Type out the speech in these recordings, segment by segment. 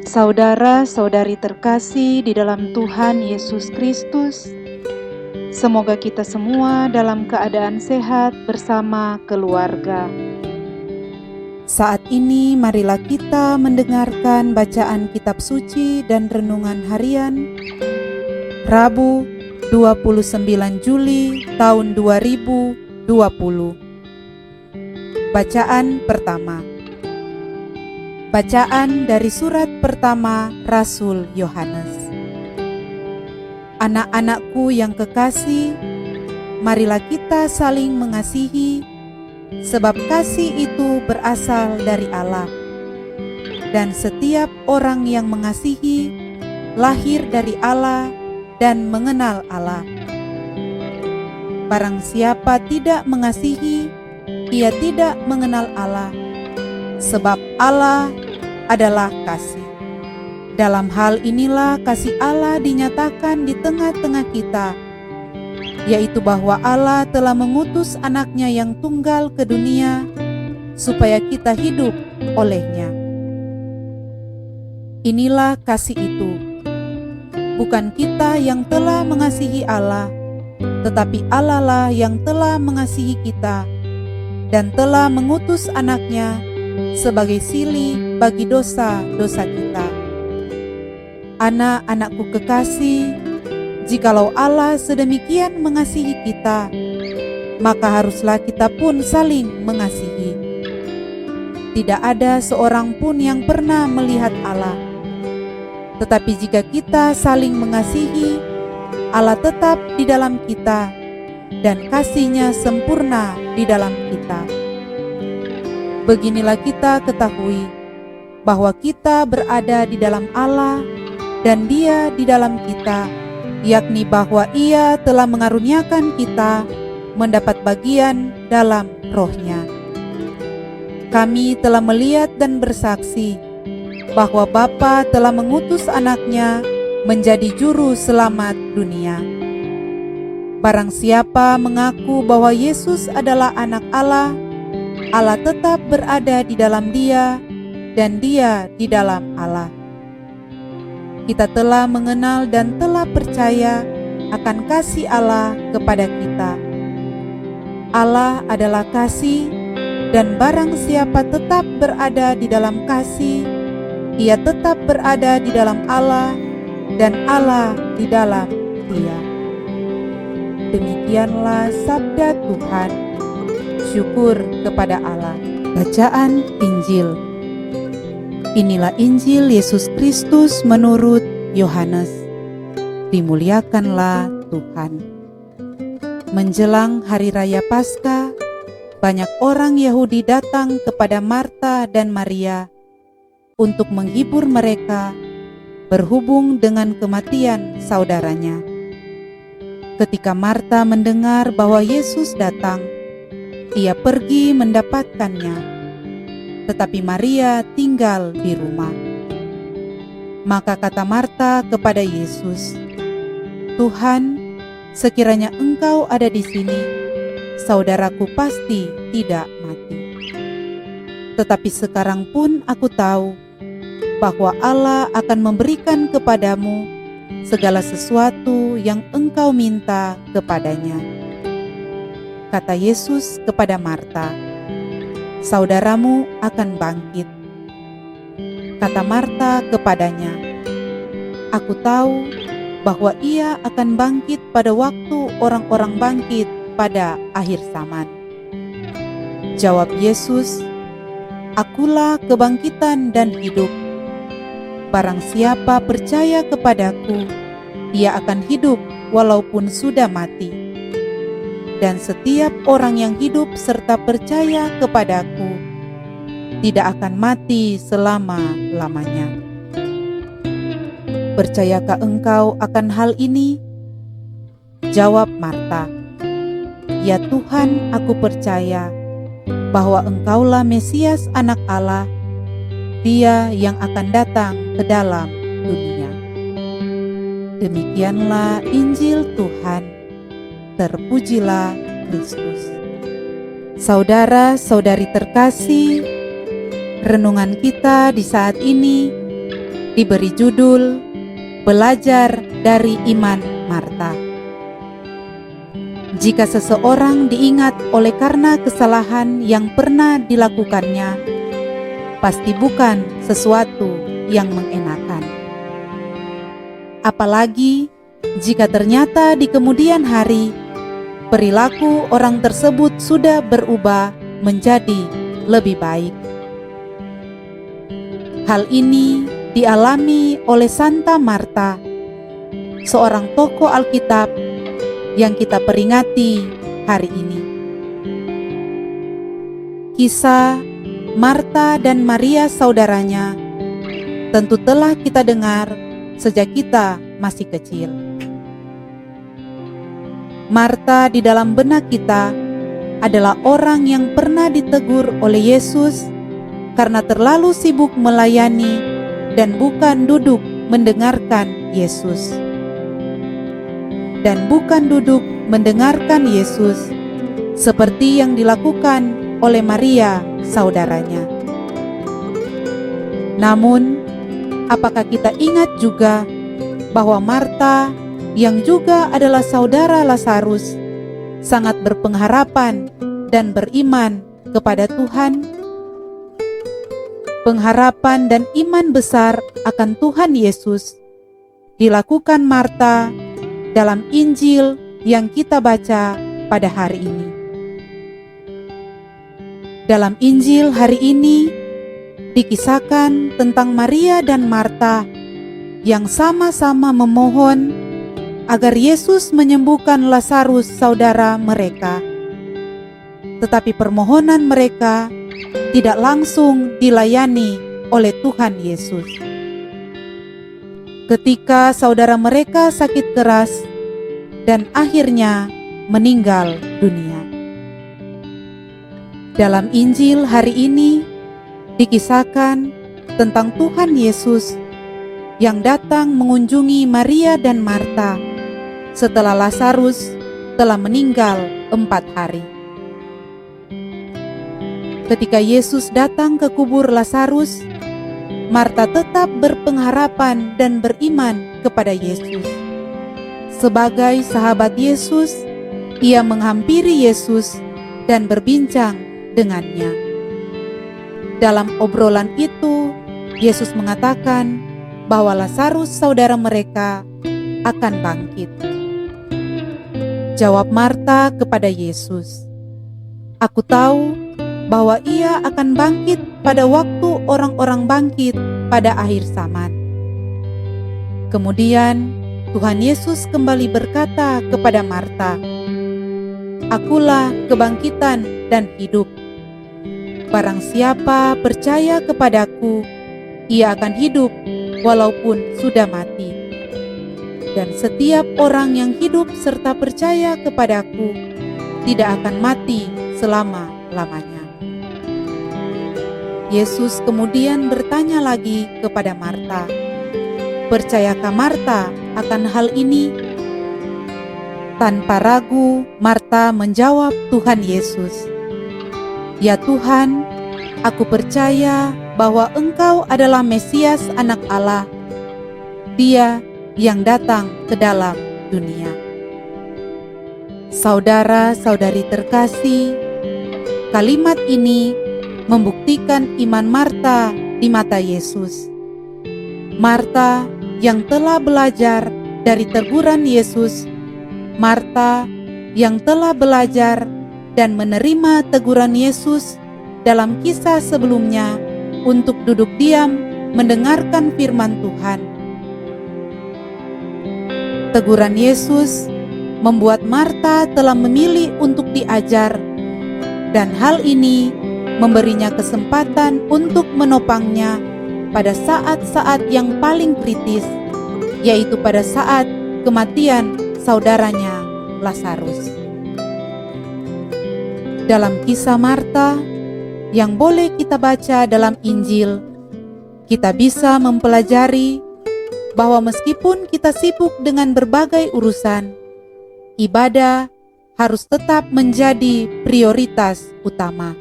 Saudara-saudari terkasih di dalam Tuhan Yesus Kristus, semoga kita semua dalam keadaan sehat bersama keluarga. Saat ini marilah kita mendengarkan bacaan kitab suci dan renungan harian Rabu 29 Juli tahun 2020. Bacaan pertama. Bacaan dari surat pertama Rasul Yohanes. Anak-anakku yang kekasih, marilah kita saling mengasihi, sebab kasih itu berasal dari Allah. Dan setiap orang yang mengasihi lahir dari Allah dan mengenal Allah. Barang siapa tidak mengasihi, ia tidak mengenal Allah, sebab Allah adalah kasih. Dalam hal inilah kasih Allah dinyatakan di tengah-tengah kita, yaitu bahwa Allah telah mengutus anaknya yang tunggal ke dunia, supaya kita hidup olehnya. Inilah kasih itu, bukan kita yang telah mengasihi Allah, tetapi Allah lah yang telah mengasihi kita, dan telah mengutus anaknya sebagai silih bagi dosa-dosa kita. Anak-anakku kekasih, jikalau Allah sedemikian mengasihi kita, maka haruslah kita pun saling mengasihi. Tidak ada seorang pun yang pernah melihat Allah. Tetapi jika kita saling mengasihi, Allah tetap di dalam kita, dan kasih-Nya sempurna di dalam kita. Beginilah kita ketahui bahwa kita berada di dalam Allah dan Dia di dalam kita, yakni bahwa Ia telah mengaruniakan kita mendapat bagian dalam Roh-Nya. Kami telah melihat dan bersaksi bahwa Bapa telah mengutus anaknya menjadi juru selamat dunia. Barang siapa mengaku bahwa Yesus adalah anak Allah, Allah tetap berada di dalam Dia dan Dia di dalam Allah. Kita telah mengenal dan telah percaya akan kasih Allah kepada kita. Allah adalah kasih, dan barang siapa tetap berada di dalam kasih, ia tetap berada di dalam Allah dan Allah di dalam Dia. Demikianlah sabda Tuhan. Syukur kepada Allah. Bacaan Injil. Inilah Injil Yesus Kristus menurut Yohanes. Dimuliakanlah Tuhan. Menjelang hari raya Paskah, banyak orang Yahudi datang kepada Marta dan Maria untuk menghibur mereka berhubung dengan kematian saudaranya. Ketika Marta mendengar bahwa Yesus datang, ia pergi mendapatkannya, tetapi Maria tinggal di rumah. Maka kata Marta kepada Yesus, "Tuhan, sekiranya Engkau ada di sini, saudaraku pasti tidak mati. Tetapi sekarang pun aku tahu bahwa Allah akan memberikan kepadamu segala sesuatu yang Engkau minta kepadanya." Kata Yesus kepada Marta, "Saudaramu akan bangkit." Kata Marta kepadanya, "Aku tahu bahwa ia akan bangkit pada waktu orang-orang bangkit pada akhir zaman." Jawab Yesus, "Akulah kebangkitan dan hidup. Barang siapa percaya kepadaku, ia akan hidup walaupun sudah mati. Dan setiap orang yang hidup serta percaya kepadaku tidak akan mati selama-lamanya." Percayakah engkau akan hal ini? Jawab Marta, "Ya Tuhan, aku percaya bahwa Engkaulah Mesias Anak Allah, Dia yang akan datang ke dalam dunia." Demikianlah Injil Tuhan. Terpujilah Kristus. Saudara-saudari terkasih, renungan kita di saat ini diberi judul Belajar dari Iman Marta. Jika seseorang diingat oleh karena kesalahan yang pernah dilakukannya, pasti bukan sesuatu yang mengenakan. Apalagi jika ternyata di kemudian hari perilaku orang tersebut sudah berubah menjadi lebih baik. Hal ini dialami oleh Santa Marta, seorang tokoh Alkitab yang kita peringati hari ini. Kisah Marta dan Maria saudaranya tentu telah kita dengar sejak kita masih kecil. Marta di dalam benak kita adalah orang yang pernah ditegur oleh Yesus karena terlalu sibuk melayani dan bukan duduk mendengarkan Yesus. Dan bukan duduk mendengarkan Yesus seperti yang dilakukan oleh Maria saudaranya. Namun, apakah kita ingat juga bahwa Marta yang juga adalah saudara Lazarus sangat berpengharapan dan beriman kepada Tuhan? Pengharapan dan iman besar akan Tuhan Yesus dilakukan Marta dalam Injil yang kita baca pada hari ini. Dalam Injil hari ini dikisahkan tentang Maria dan Marta yang sama-sama memohon agar Yesus menyembuhkan Lazarus saudara mereka. Tetapi permohonan mereka tidak langsung dilayani oleh Tuhan Yesus. Ketika saudara mereka sakit keras dan akhirnya meninggal dunia. Dalam Injil hari ini dikisahkan tentang Tuhan Yesus yang datang mengunjungi Maria dan Marta setelah Lazarus telah meninggal 4 hari. Ketika Yesus datang ke kubur Lazarus, Marta tetap berpengharapan dan beriman kepada Yesus. Sebagai sahabat Yesus, ia menghampiri Yesus dan berbincang dengannya. Dalam obrolan itu, Yesus mengatakan bahwa Lazarus saudara mereka akan bangkit. Jawab Marta kepada Yesus, "Aku tahu bahwa ia akan bangkit pada waktu orang-orang bangkit pada akhir zaman." Kemudian Tuhan Yesus kembali berkata kepada Marta, "Akulah kebangkitan dan hidup. Barang siapa percaya kepadaku, ia akan hidup walaupun sudah mati. Dan setiap orang yang hidup serta percaya kepadaku tidak akan mati selama-lamanya." Yesus kemudian bertanya lagi kepada Marta, "Percayakah Marta akan hal ini?" Tanpa ragu, Marta menjawab Tuhan Yesus, "Ya Tuhan, aku percaya bahwa Engkau adalah Mesias Anak Allah, Dia yang datang ke dalam dunia." Saudara-saudari terkasih, kalimat ini membuktikan iman Marta di mata Yesus. Marta yang telah belajar dari teguran Yesus, Marta yang telah belajar dan menerima teguran Yesus dalam kisah sebelumnya untuk duduk diam mendengarkan firman Tuhan. Teguran Yesus membuat Marta telah memilih untuk diajar, dan hal ini memberinya kesempatan untuk menopangnya pada saat-saat yang paling kritis, yaitu pada saat kematian saudaranya Lazarus. Dalam kisah Marta yang boleh kita baca dalam Injil, kita bisa mempelajari bahwa meskipun kita sibuk dengan berbagai urusan, ibadah harus tetap menjadi prioritas utama.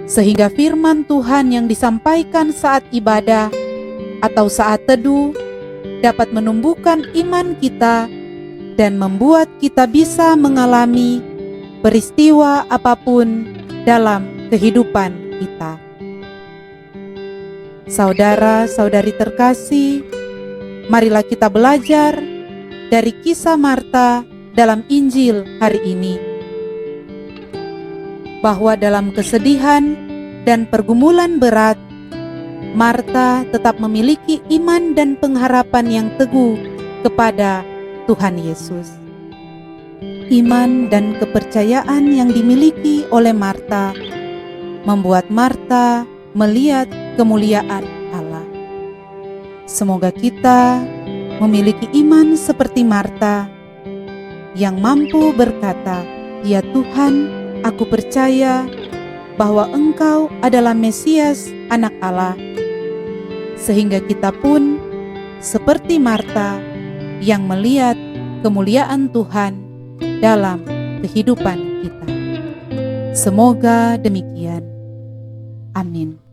Sehingga firman Tuhan yang disampaikan saat ibadah atau saat teduh dapat menumbuhkan iman kita dan membuat kita bisa mengalami peristiwa apapun dalam kehidupan kita. Saudara-saudari terkasih, marilah kita belajar dari kisah Marta dalam Injil hari ini, bahwa dalam kesedihan dan pergumulan berat, Marta tetap memiliki iman dan pengharapan yang teguh kepada Tuhan Yesus. Iman dan kepercayaan yang dimiliki oleh Marta membuat Marta melihat kemuliaan Allah. Semoga kita memiliki iman seperti Marta yang mampu berkata, "Ya Tuhan, aku percaya bahwa Engkau adalah Mesias, Anak Allah." Sehingga kita pun seperti Marta yang melihat kemuliaan Tuhan dalam kehidupan kita. Semoga demikian. Amin.